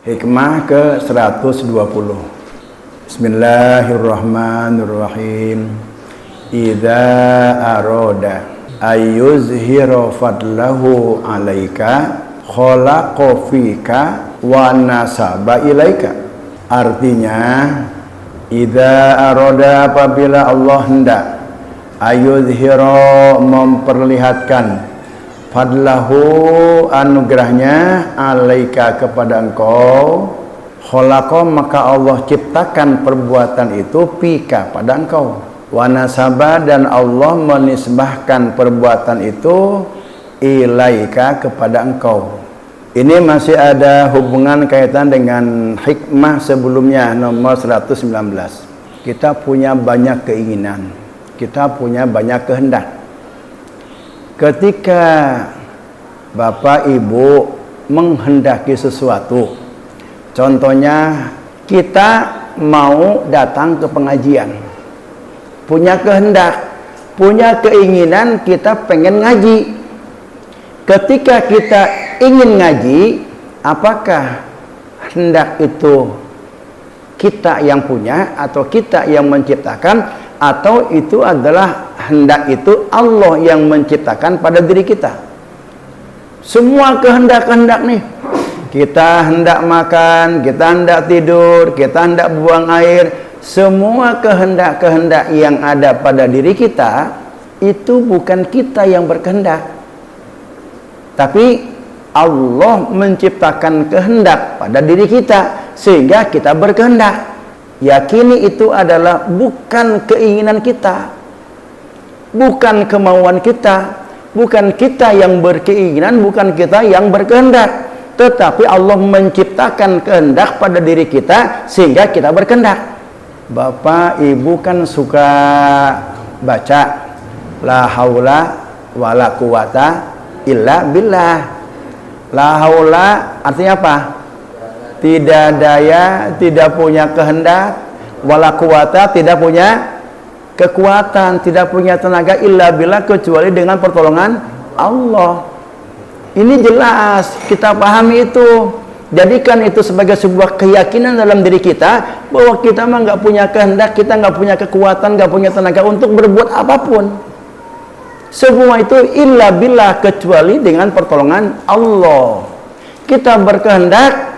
Hikmah ke-120. Bismillahirrahmanirrahim. Idza aroda ayyuzhira fadlahu alaika khalaqa fika wa nasaba ilaika. Artinya, idza aroda, apabila Allah hendak, ayyuzhira, memperlihatkan, fadlahu, anugerahnya, alaika, kepada engkau, khalaqa, maka Allah ciptakan perbuatan itu, fika, pada engkau, wa nasaba, dan Allah menisbahkan perbuatan itu, ilaika, kepada engkau. Ini masih ada hubungan kaitan dengan hikmah sebelumnya, nomor 119. Kita punya banyak keinginan, kita punya banyak kehendak. Ketika Bapak Ibu menghendaki sesuatu, contohnya kita mau datang ke pengajian, punya kehendak, punya keinginan, kita pengen ngaji. Ketika kita ingin ngaji, apakah hendak itu kita yang punya atau kita yang menciptakan, atau itu adalah hendak itu Allah yang menciptakan pada diri kita? Semua kehendak-kehendak nih, kita hendak makan, kita hendak tidur, kita hendak buang air, semua kehendak-kehendak yang ada pada diri kita, itu bukan kita yang berkehendak, tapi Allah menciptakan kehendak pada diri kita sehingga kita berkehendak. Yakini itu adalah bukan keinginan kita, bukan kemauan kita, bukan kita yang berkeinginan, bukan kita yang berkehendak, tetapi Allah menciptakan kehendak pada diri kita sehingga kita berkehendak. Bapak Ibu kan suka baca la haula wala quwata illa billah. La haula artinya apa? Tidak daya, tidak punya kehendak, wala quwata, tidak punya kekuatan, tidak punya tenaga, illa billah, kecuali dengan pertolongan Allah. Ini jelas, kita pahami itu. Jadikan itu sebagai sebuah keyakinan dalam diri kita bahwa kita mah nggak punya kehendak, kita nggak punya kekuatan, nggak punya tenaga untuk berbuat apapun. Semua itu illa billah, kecuali dengan pertolongan Allah. Kita berkehendak,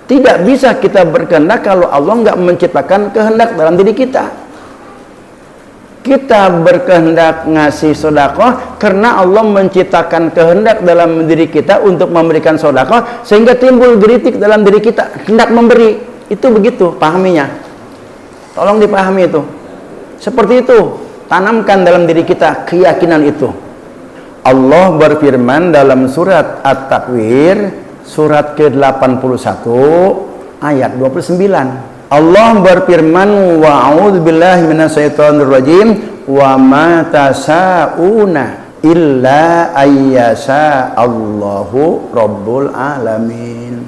tidak bisa kita berkehendak kalau Allah nggak menciptakan kehendak dalam diri kita. Kita berkehendak ngasih sedekah karena Allah menciptakan kehendak dalam diri kita untuk memberikan sedekah, sehingga timbul geritik dalam diri kita, hendak memberi. Itu begitu pahaminya. Tolong dipahami itu. Seperti itu. Tanamkan dalam diri kita keyakinan itu. Allah berfirman dalam surat At-Takwir, surat ke-81 ayat 29. Allah berfirman, wa a'udzubillahi minasyaitonirrajim, wa ma tasa'una illa ayyasha Allahu rabbul alamin.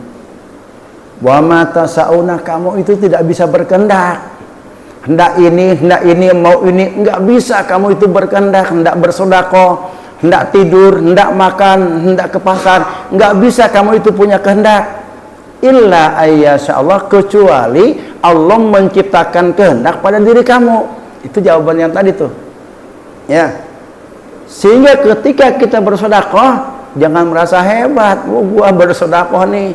Wa ma tasa'una, kamu itu tidak bisa berkehendak. Hendak ini, mau ini, enggak bisa kamu itu berkehendak, hendak bersedekah, hendak tidur, hendak makan, hendak ke pasar, enggak bisa kamu itu punya kehendak. Illa ayyasha Allah, kecuali Allah menciptakan kehendak pada diri kamu. Itu jawaban yang tadi tuh. Ya. Sehingga ketika kita bersedekah, jangan merasa hebat, gua bersedekah nih.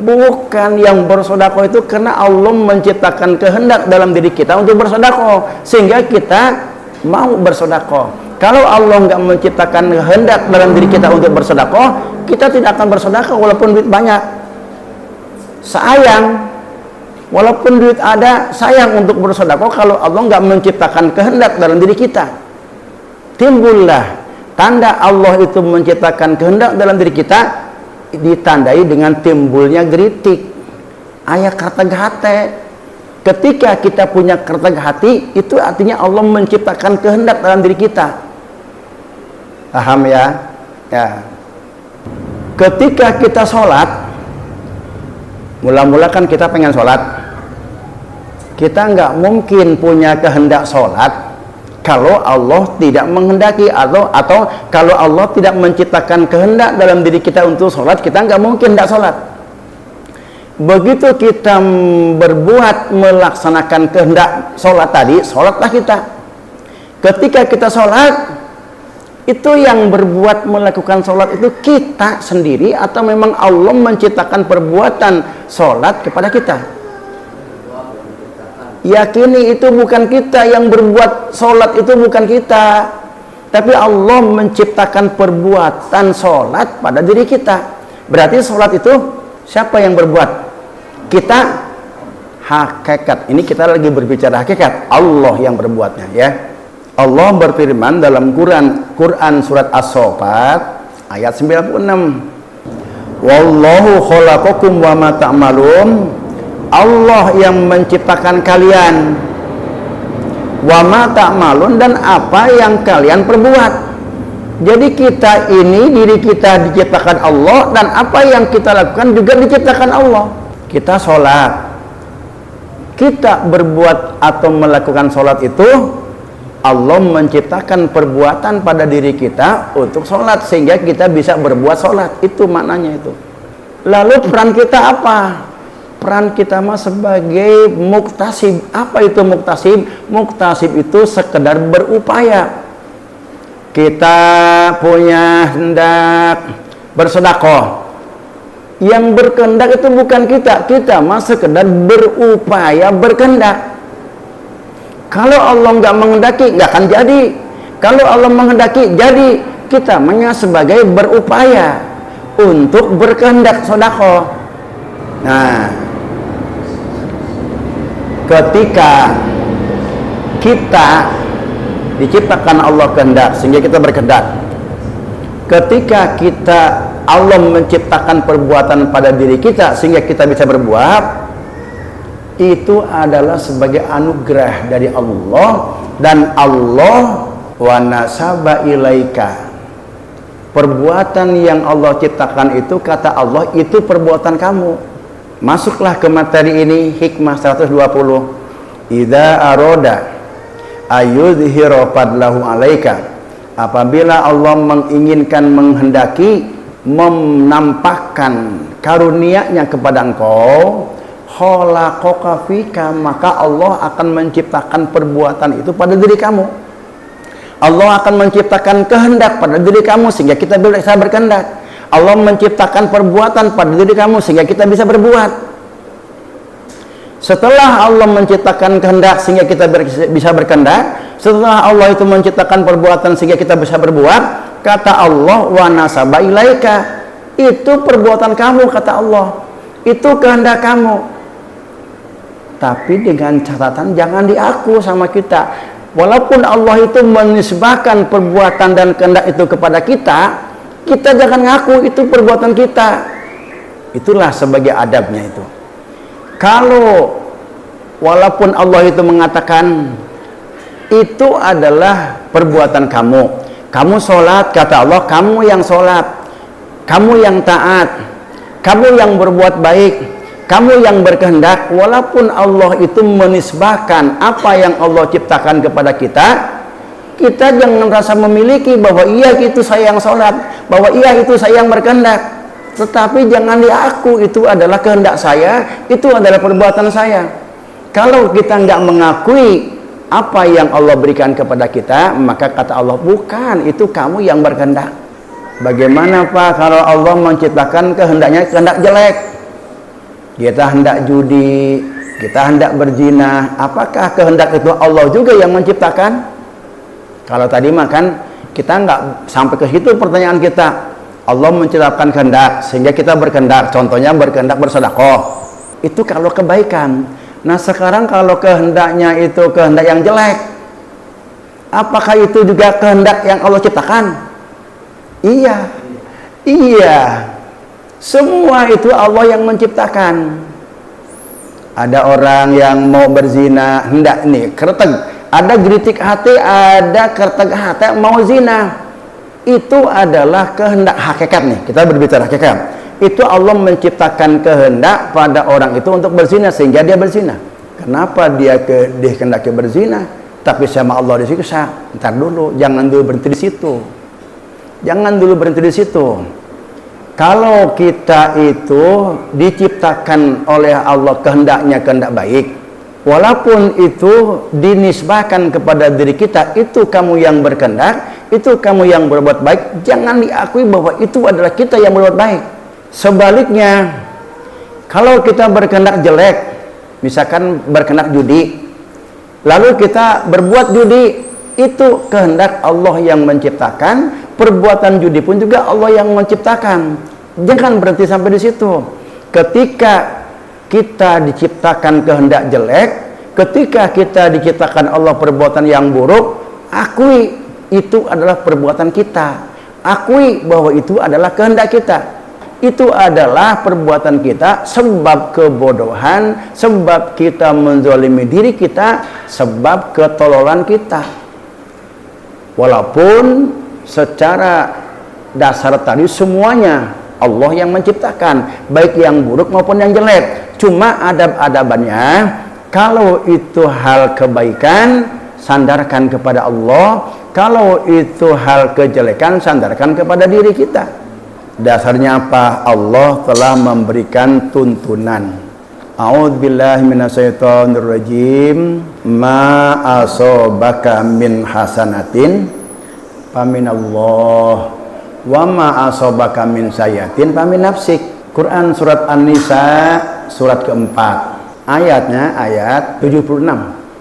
Bukan, yang bersedekah itu karena Allah menciptakan kehendak dalam diri kita untuk bersedekah, sehingga kita mau bersedekah. Kalau Allah nggak menciptakan kehendak dalam diri kita untuk bersedekah, kita tidak akan bersedekah walaupun duit banyak. Sayang, walaupun duit ada, sayang untuk bersedekah kalau Allah nggak menciptakan kehendak dalam diri kita. Timbullah tanda Allah itu menciptakan kehendak dalam diri kita, ditandai dengan timbulnya geritik, ayat kerteg hati. Ketika kita punya kerteg hati, itu artinya Allah menciptakan kehendak dalam diri kita. Paham ya? Ya. Ketika kita sholat, mula-mula kan kita pengen sholat, kita nggak mungkin punya kehendak sholat kalau Allah tidak menghendaki, atau kalau Allah tidak menciptakan kehendak dalam diri kita untuk sholat, kita nggak mungkin tidak sholat. Begitu kita berbuat melaksanakan kehendak sholat tadi, sholatlah kita. Ketika kita sholat, itu yang berbuat melakukan sholat itu kita sendiri atau memang Allah menciptakan perbuatan sholat kepada kita? Yakini itu bukan kita yang berbuat sholat, itu bukan kita, tapi Allah menciptakan perbuatan sholat pada diri kita. Berarti sholat itu siapa yang berbuat? Kita. Hakikat. Ini kita lagi berbicara hakikat. Allah yang berbuatnya, ya. Allah berfirman dalam Quran surat As-Saffat ayat 96. Wallahu khalaqakum wa ma ta'malun. Allah yang menciptakan kalian, wa ma ta'malun, dan apa yang kalian perbuat. Jadi kita ini, diri kita diciptakan Allah, dan apa yang kita lakukan juga diciptakan Allah. Kita sholat, kita berbuat atau melakukan sholat itu Allah menciptakan perbuatan pada diri kita untuk sholat, sehingga kita bisa berbuat sholat. Itu maknanya itu. Lalu peran kita apa? Peran kita mah sebagai muktasib. Apa itu muktasib? Muktasib itu sekedar berupaya. Kita punya hendak bersedekah. Yang berkehendak itu bukan kita. Kita mah sekedar berupaya berkehendak. Kalau Allah nggak menghendaki, nggak akan jadi. Kalau Allah menghendaki, jadi. Kita hanya sebagai berupaya untuk berkehendak sedekah. Nah, ketika kita diciptakan Allah kehendak, sehingga kita berkehendak. Ketika Allah menciptakan perbuatan pada diri kita, sehingga kita bisa berbuat, itu adalah sebagai anugerah dari Allah. Dan Allah wa nasaba ilaika, perbuatan yang Allah ciptakan itu, kata Allah, itu perbuatan kamu. Masuklah ke materi ini, hikmah 120. Idza aroda ayudhira fadlahu alaika, apabila Allah menginginkan, menghendaki menampakkan karunia-Nya kepada engkau, khalaqaka fika, maka Allah akan menciptakan perbuatan itu pada diri kamu. Allah akan menciptakan kehendak pada diri kamu sehingga kita bisa berkehendak. Allah menciptakan perbuatan pada diri kamu sehingga kita bisa berbuat. Setelah Allah menciptakan kehendak sehingga kita bisa berkehendak, setelah Allah itu menciptakan perbuatan sehingga kita bisa berbuat, kata Allah, wa nasaba ilaika, itu perbuatan kamu, kata Allah, itu kehendak kamu. Tapi dengan catatan jangan diaku sama kita. Walaupun Allah itu menisbahkan perbuatan dan kehendak itu kepada kita, kita jangan ngaku itu perbuatan kita. Itulah sebagai adabnya itu. Kalau walaupun Allah itu mengatakan itu adalah perbuatan kamu, kamu sholat, kata Allah, kamu yang sholat, kamu yang taat, kamu yang berbuat baik, kamu yang berkehendak. Walaupun Allah itu menisbahkan apa yang Allah ciptakan kepada kita, kita jangan merasa memiliki bahwa iya itu saya yang sholat, bahwa iya itu saya yang berkehendak. Tetapi jangan diaku itu adalah kehendak saya, itu adalah perbuatan saya. Kalau kita nggak mengakui apa yang Allah berikan kepada kita, maka kata Allah, bukan, itu kamu yang berkehendak. Bagaimana Pak kalau Allah menciptakan kehendaknya kehendak jelek? Kita hendak judi, kita hendak berzina, apakah kehendak itu Allah juga yang menciptakan? Kalau tadi makan, kita nggak sampai ke situ pertanyaan kita. Allah menciptakan kehendak sehingga kita berkehendak. Contohnya berkehendak bersedekah. Itu kalau kebaikan. Nah sekarang kalau kehendaknya itu kehendak yang jelek, apakah itu juga kehendak yang Allah ciptakan? Iya. Iya. Semua itu Allah yang menciptakan. Ada orang yang mau berzina, hendak nih, kereteg. Ada geritik hati, ada kereteg hati mau zina. Itu adalah kehendak hakikat nih. Kita berbicara hakikat. Itu Allah menciptakan kehendak pada orang itu untuk berzina sehingga dia berzina. Kenapa dia kehendaki berzina? Tapi sama Allah disiksa. Ntar dulu, jangan dulu berhenti di situ. Jangan dulu berhenti di situ. Kalau kita itu diciptakan oleh Allah kehendaknya kehendak baik, walaupun itu dinisbahkan kepada diri kita, itu kamu yang berkehendak, itu kamu yang berbuat baik, jangan diakui bahwa itu adalah kita yang berbuat baik. Sebaliknya, kalau kita berkehendak jelek, misalkan berkehendak judi, lalu kita berbuat judi, itu kehendak Allah yang menciptakan. Perbuatan judi pun juga Allah yang menciptakan. Jangan berhenti sampai di situ. Ketika kita diciptakan kehendak jelek, ketika kita diciptakan Allah perbuatan yang buruk, akui itu adalah perbuatan kita. Akui bahwa itu adalah kehendak kita. Itu adalah perbuatan kita sebab kebodohan, sebab kita menzalimi diri kita, sebab ketololan kita. Walaupun secara dasar tadi semuanya Allah yang menciptakan, baik yang buruk maupun yang jelek. Cuma adab-adabannya, kalau itu hal kebaikan, sandarkan kepada Allah. Kalau itu hal kejelekan, sandarkan kepada diri kita. Dasarnya apa? Allah telah memberikan tuntunan. A'udzubillahi minasyaitonirrajim. Ma asobaka min hasanatin faminallah wa ma asobaka min sayyatin famin nafsik. Quran surat An-Nisa surat keempat, ayatnya ayat 76.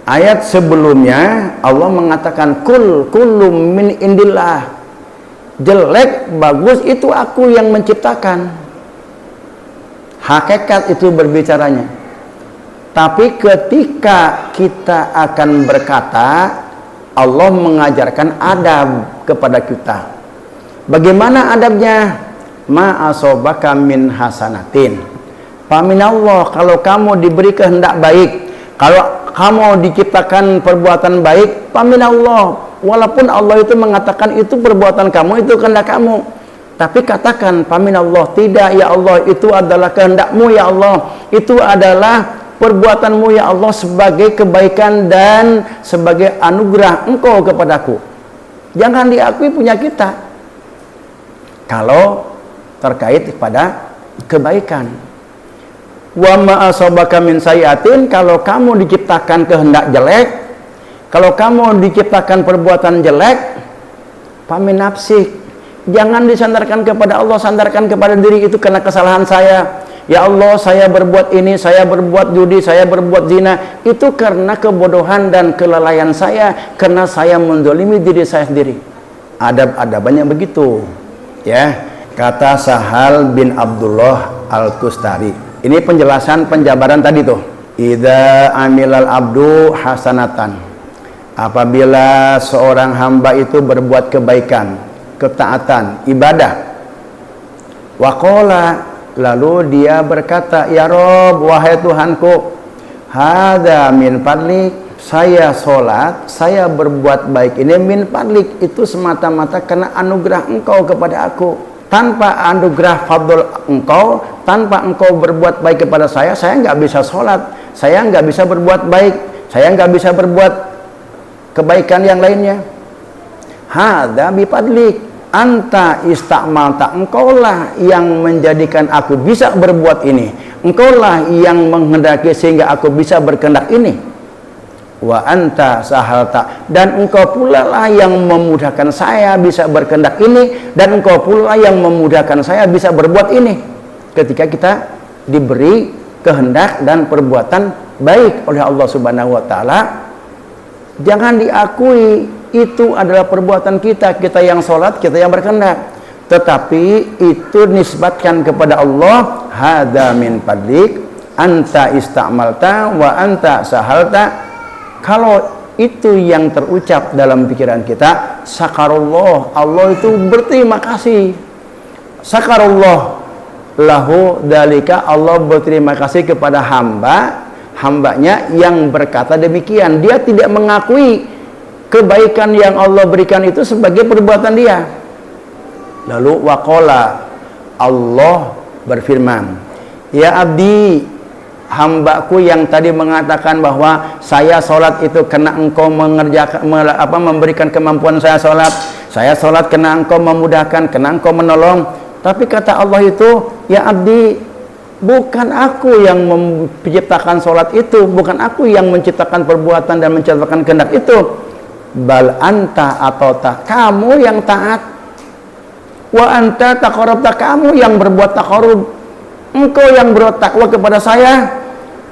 Ayat sebelumnya Allah mengatakan kullum min indillah, jelek bagus itu aku yang menciptakan. Hakikat itu berbicaranya. Tapi ketika kita akan berkata, Allah mengajarkan adab kepada kita. Bagaimana adabnya? Ma asobaka min hasanatin faminallah. Kalau kamu diberi kehendak baik, kalau kamu diciptakan perbuatan baik, faminallah. Walaupun Allah itu mengatakan itu perbuatan kamu, itu kehendak kamu, tapi katakan faminallah, tidak ya Allah, itu adalah kehendakmu ya Allah, itu adalah perbuatanmu ya Allah sebagai kebaikan dan sebagai anugerah engkau kepadaku. Jangan diakui punya kita kalau terkait pada kebaikan. Wa ma asabaka min sayyatin, kalau kamu diciptakan kehendak jelek, kalau kamu diciptakan perbuatan jelek, famin nafsik. Jangan disandarkan kepada Allah, sandarkan kepada diri, itu karena kesalahan saya. Ya Allah, saya berbuat ini, saya berbuat judi, saya berbuat zina, itu karena kebodohan dan kelalaian saya, karena saya menzalimi diri saya sendiri. Adab-adabannya begitu, ya. Kata Sahal bin Abdullah Al-Tustari. Ini penjelasan penjabaran tadi tuh. Idza amilal abdu hasanatan. Apabila seorang hamba itu berbuat kebaikan, ketaatan, ibadah. Waqala, lalu dia berkata, ya Rob, wahai Tuhanku, hadza min fadlik, saya sholat, saya berbuat baik ini min fadlik, itu semata-mata karena anugerah engkau kepada aku. Tanpa anugerah fadl engkau, tanpa engkau berbuat baik kepada saya nggak bisa sholat, saya nggak bisa berbuat baik, saya nggak bisa berbuat kebaikan yang lainnya. Hadza bi fadlik, anta istamalta, engkaulah yang menjadikan aku bisa berbuat ini, engkaulah yang menghendaki sehingga aku bisa berkehendak ini. Wa anta sahalta, dan engkau pula lah yang memudahkan saya bisa berkehendak ini, dan engkau pula yang memudahkan saya bisa berbuat ini. Ketika kita diberi kehendak dan perbuatan baik oleh Allah Subhanahu wa taala, jangan diakui itu adalah perbuatan kita, kita yang sholat, kita yang berkehendak, tetapi itu nisbatkan kepada Allah. Hadza min fadlik, anta istamalta wa anta sahalta. Kalau itu yang terucap dalam pikiran kita, sakarullah, Allah itu berterima kasih. Sakarullah lahu dalika, Allah berterima kasih kepada hambanya yang berkata demikian. Dia tidak mengakui kebaikan yang Allah berikan itu sebagai perbuatan dia. Lalu waqala, Allah berfirman, ya abdi, hambaku yang tadi mengatakan bahwa saya sholat itu karena engkau mengerjakan, memberikan kemampuan saya sholat karena engkau memudahkan, karena engkau menolong. Tapi kata Allah itu, ya abdi, bukan aku yang menciptakan sholat itu, bukan aku yang menciptakan perbuatan dan menciptakan kehendak itu. Bal anta atau tak, kamu yang taat. Wa anta taqarrabta, kamu yang berbuat taqarrub. Engkau yang berbuat takwa kepada saya.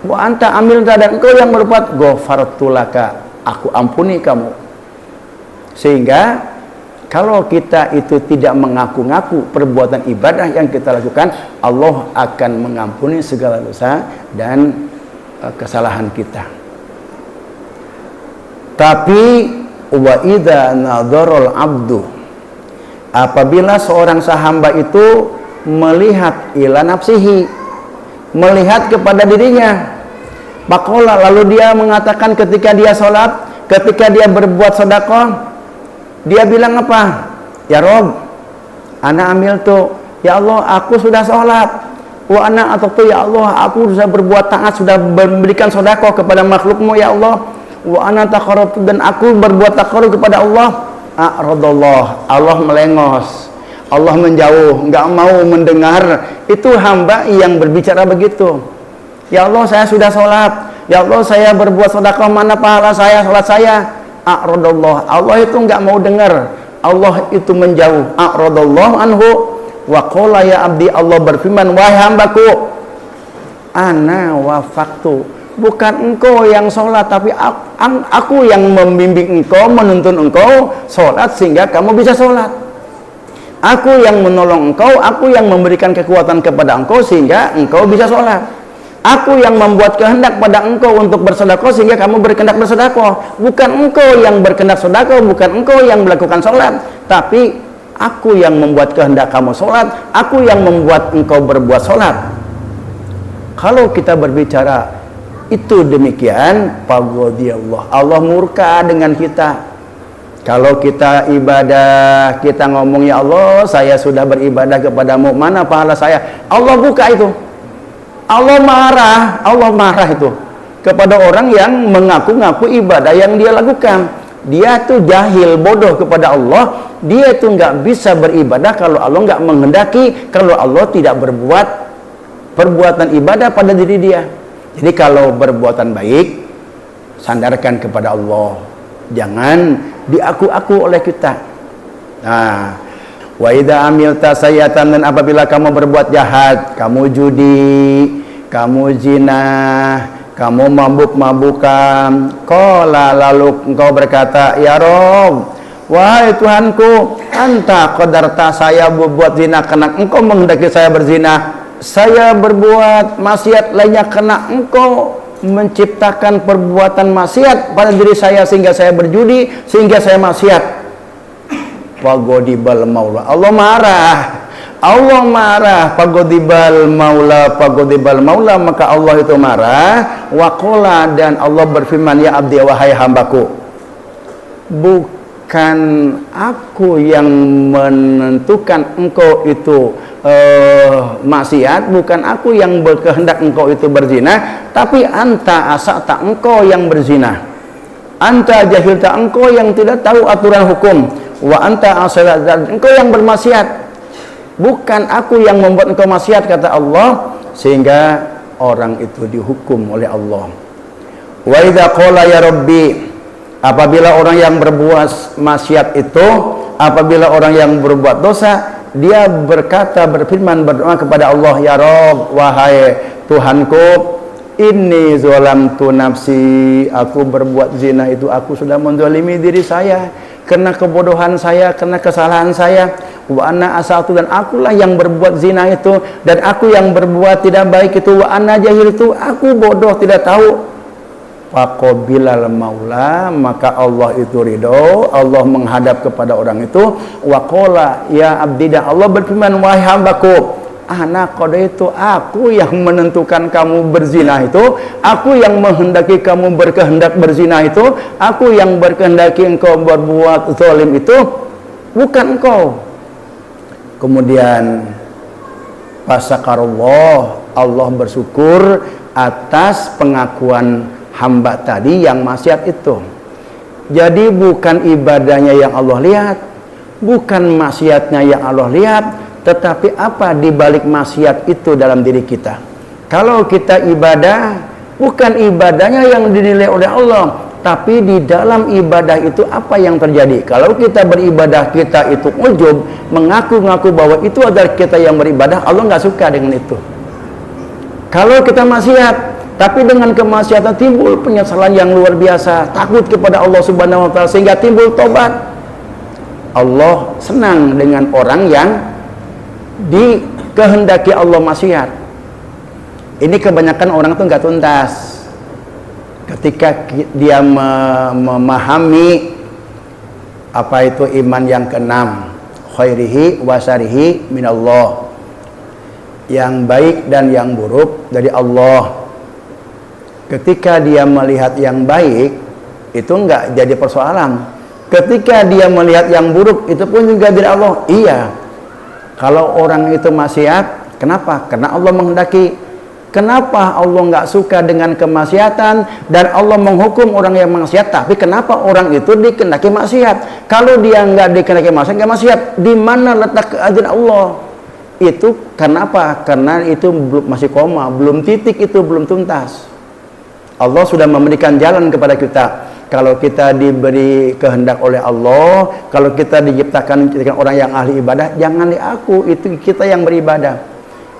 Wa anta amilta, dan engkau yang berbuat ghafartu laka, aku ampuni kamu. Sehingga kalau kita itu tidak mengaku-ngaku perbuatan ibadah yang kita lakukan, Allah akan mengampuni segala dosa dan kesalahan kita. Tapi wa idza nadharul abdu, apabila seorang hamba itu melihat ila nafsihi, melihat kepada dirinya, maqala, lalu dia mengatakan ketika dia sholat, ketika dia berbuat sedekah, dia bilang apa? Ya Rob, ana amil tuh, ya Allah, aku sudah sholat. Wa ana atau tuh, ya Allah, aku sudah berbuat taat, sudah memberikan sedekah kepada makhlukmu, ya Allah. Wa ana taqarrabtu, dan aku berbuat taqarrub kepada Allah. A'radallah, Allah melengos, Allah menjauh, enggak mau mendengar. Itu hamba yang berbicara begitu. Ya Allah, saya sudah sholat. Ya Allah, saya berbuat sedekah, mana pahala saya, sholat saya? A'radallah, Allah itu enggak mau dengar, Allah itu menjauh. A'radallahu anhu wa qala ya abdi, Allah berfirman, wahai hambaku, ana wafaqtu, bukan engkau yang sholat, tapi aku yang membimbing engkau, menuntun engkau sholat sehingga kamu bisa sholat. Aku yang menolong engkau, aku yang memberikan kekuatan kepada engkau sehingga engkau bisa sholat. Aku yang membuat kehendak pada engkau untuk bersedekah sehingga kamu berkehendak bersedekah. Bukan engkau yang berkehendak sedekah, bukan engkau yang melakukan sholat, tapi aku yang membuat kehendak kamu sholat, aku yang membuat engkau berbuat sholat. Kalau kita berbicara itu demikian, pagodiyallah, Allah murka dengan kita. Kalau kita ibadah, kita ngomong, ya Allah, saya sudah beribadah kepadamu, mana pahala saya? Allah buka itu. Allah marah itu kepada orang yang mengaku-ngaku ibadah yang dia lakukan. Dia tuh jahil, bodoh kepada Allah. Dia tuh nggak bisa beribadah kalau Allah nggak menghendaki, kalau Allah tidak berbuat perbuatan ibadah pada diri dia. Jadi kalau berbuatan baik, sandarkan kepada Allah, jangan diaku-aku oleh kita. Nah, wa idza amilta sayyatan, dan apabila kamu berbuat jahat, kamu judi, kamu zina, kamu mabuk-mabukan, qala, lalu engkau berkata, ya Rob, wahai Tuhanku, anta qadarta, saya berbuat zina karena engkau menghendaki saya berzina. Saya berbuat maksiat lainnya karena engkau menciptakan perbuatan maksiat pada diri saya sehingga saya berjudi, sehingga saya maksiat. Pagodibal maula, Allah marah, pagodibal maula, maka Allah itu marah. Waqala, dan Allah berfirman, ya abdi, wahai hambaku, bukan aku yang menentukan engkau itu maksiat, bukan aku yang berkehendak engkau itu berzina, tapi anta asata, engkau yang berzina. Anta jahilta, engkau yang tidak tahu aturan hukum. Wa anta asala, engkau yang bermaksiat, bukan aku yang membuat engkau maksiat, kata Allah, sehingga orang itu dihukum oleh Allah. Wa idza qala ya rabbi, apabila orang yang berbuat maksiat itu, apabila orang yang berbuat dosa, dia berkata, berfirman, berdoa kepada Allah, ya Rabb, wahai Tuhanku, inni zalamtu nafsi, aku berbuat zina itu, aku sudah menzalimi diri saya karena kebodohan saya, karena kesalahan saya. Wa anna asatu, dan akulah yang berbuat zina itu, dan aku yang berbuat tidak baik itu. Wa anna jahil itu, aku bodoh, tidak tahu. Faqabilal maula, maka Allah itu ridho, Allah menghadap kepada orang itu. Wa qala ya abdi, dan Allah berfirman, wahai hambaku, ana qadaitu, aku yang menentukan kamu berzina itu, aku yang menghendaki kamu berkehendak berzina itu, aku yang berkehendaki engkau berbuat zalim itu, bukan engkau. Kemudian fasakarullah, Allah bersyukur atas pengakuan hamba tadi yang maksiat itu. Jadi bukan ibadahnya yang Allah lihat, bukan maksiatnya yang Allah lihat, tetapi apa di balik maksiat itu dalam diri kita? Kalau kita ibadah, bukan ibadahnya yang dinilai oleh Allah, tapi di dalam ibadah itu apa yang terjadi? Kalau kita beribadah, kita itu ujub, mengaku-ngaku bahwa itu adalah kita yang beribadah, Allah nggak suka dengan itu. Kalau kita maksiat, tapi dengan kemaksiatan timbul penyesalan yang luar biasa, takut kepada Allah Subhanahu wa taala sehingga timbul tobat. Allah senang dengan orang yang dikehendaki Allah maksiat. Ini kebanyakan orang tuh nggak tuntas. Ketika dia memahami apa itu iman yang keenam, khairihi wa syarihi minallah, yang baik dan yang buruk dari Allah. Ketika dia melihat yang baik, itu enggak jadi persoalan. Ketika dia melihat yang buruk, itu pun juga dari Allah. Iya. Kalau orang itu maksiat, kenapa? Karena Allah menghendaki. Kenapa Allah enggak suka dengan kemaksiatan dan Allah menghukum orang yang maksiat? Tapi kenapa orang itu dikehendaki maksiat? Kalau dia enggak dikehendaki maksiat, enggak maksiat. Di mana letak keadilan Allah? Itu kenapa? Karena itu masih koma, belum titik, itu belum tuntas. Allah sudah memberikan jalan kepada kita. Kalau kita diberi kehendak oleh Allah, kalau kita diciptakan orang yang ahli ibadah, jangan diaku itu kita yang beribadah.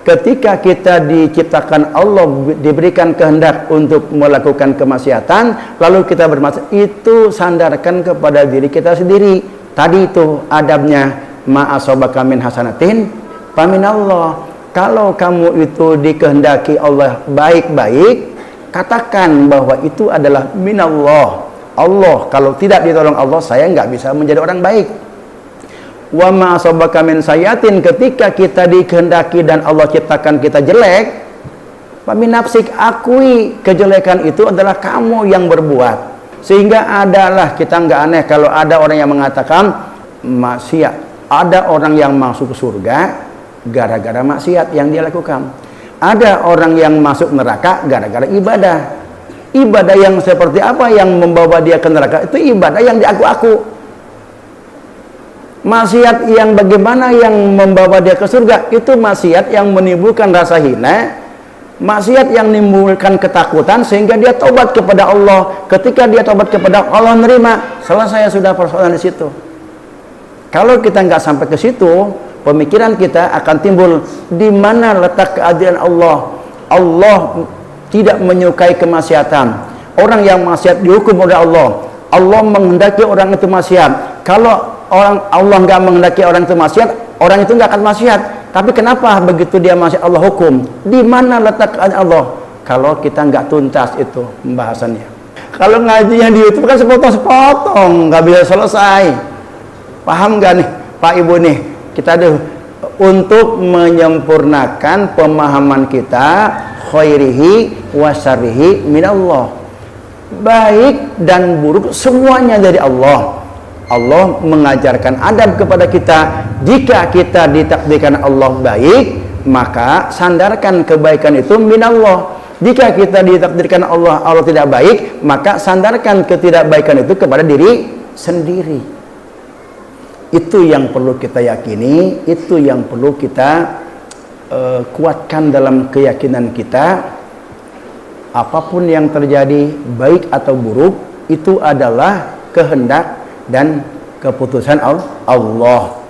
Ketika kita diciptakan Allah, diberikan kehendak untuk melakukan kemaksiatan, lalu kita bermaksiat, itu sandarkan kepada diri kita sendiri. Tadi itu adabnya, ma'asobaka min hasanatin faminallah. Kalau kamu itu dikehendaki Allah baik-baik, katakan bahwa itu adalah minallah. Allah, kalau tidak ditolong Allah, saya nggak bisa menjadi orang baik. Wa ma asabaka min sayatin, ketika kita dikehendaki dan Allah ciptakan kita jelek, famin nafsik, akui kejelekan itu adalah kamu yang berbuat. Sehingga adalah, kita nggak aneh kalau ada orang yang mengatakan maksiat. Ada orang yang masuk surga gara-gara maksiat yang dia lakukan. Ada orang yang masuk neraka gara-gara ibadah. Ibadah yang seperti apa yang membawa dia ke neraka? Itu ibadah yang diaku-aku. Maksiat yang bagaimana yang membawa dia ke surga? Itu maksiat yang menimbulkan rasa hina, maksiat yang menimbulkan ketakutan sehingga dia tobat kepada Allah. Ketika dia tobat kepada Allah, nerima, selesai sudah persoalan di situ. Kalau kita nggak sampai ke situ, pemikiran kita akan timbul, di mana letak keadilan Allah? Allah tidak menyukai kemaksiatan. Orang yang maksiat dihukum oleh Allah. Allah menghendaki orang itu maksiat. Kalau Allah nggak menghendaki orang itu maksiat, orang itu nggak akan maksiat. Tapi kenapa begitu dia maksiat Allah hukum? Di mana letak Allah? Kalau kita nggak tuntas itu pembahasannya. Kalau ngajinya di YouTube kan sepotong-sepotong, nggak bisa selesai. Paham nggak nih, Pak Ibu nih? Kita untuk menyempurnakan pemahaman kita, khairihi wa syarrihi minallah. Baik dan buruk semuanya dari Allah. Allah mengajarkan adab kepada kita. Jika kita ditakdirkan Allah baik, maka sandarkan kebaikan itu minallah. Jika kita ditakdirkan Allah tidak baik, maka sandarkan ketidakbaikan itu kepada diri sendiri. Itu yang perlu kita yakini, itu yang perlu kita kuatkan dalam keyakinan kita. Apapun yang terjadi, baik atau buruk, itu adalah kehendak dan keputusan Allah.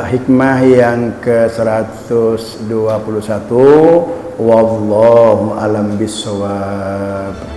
Hikmah yang ke-121, wallahu alam bissawab.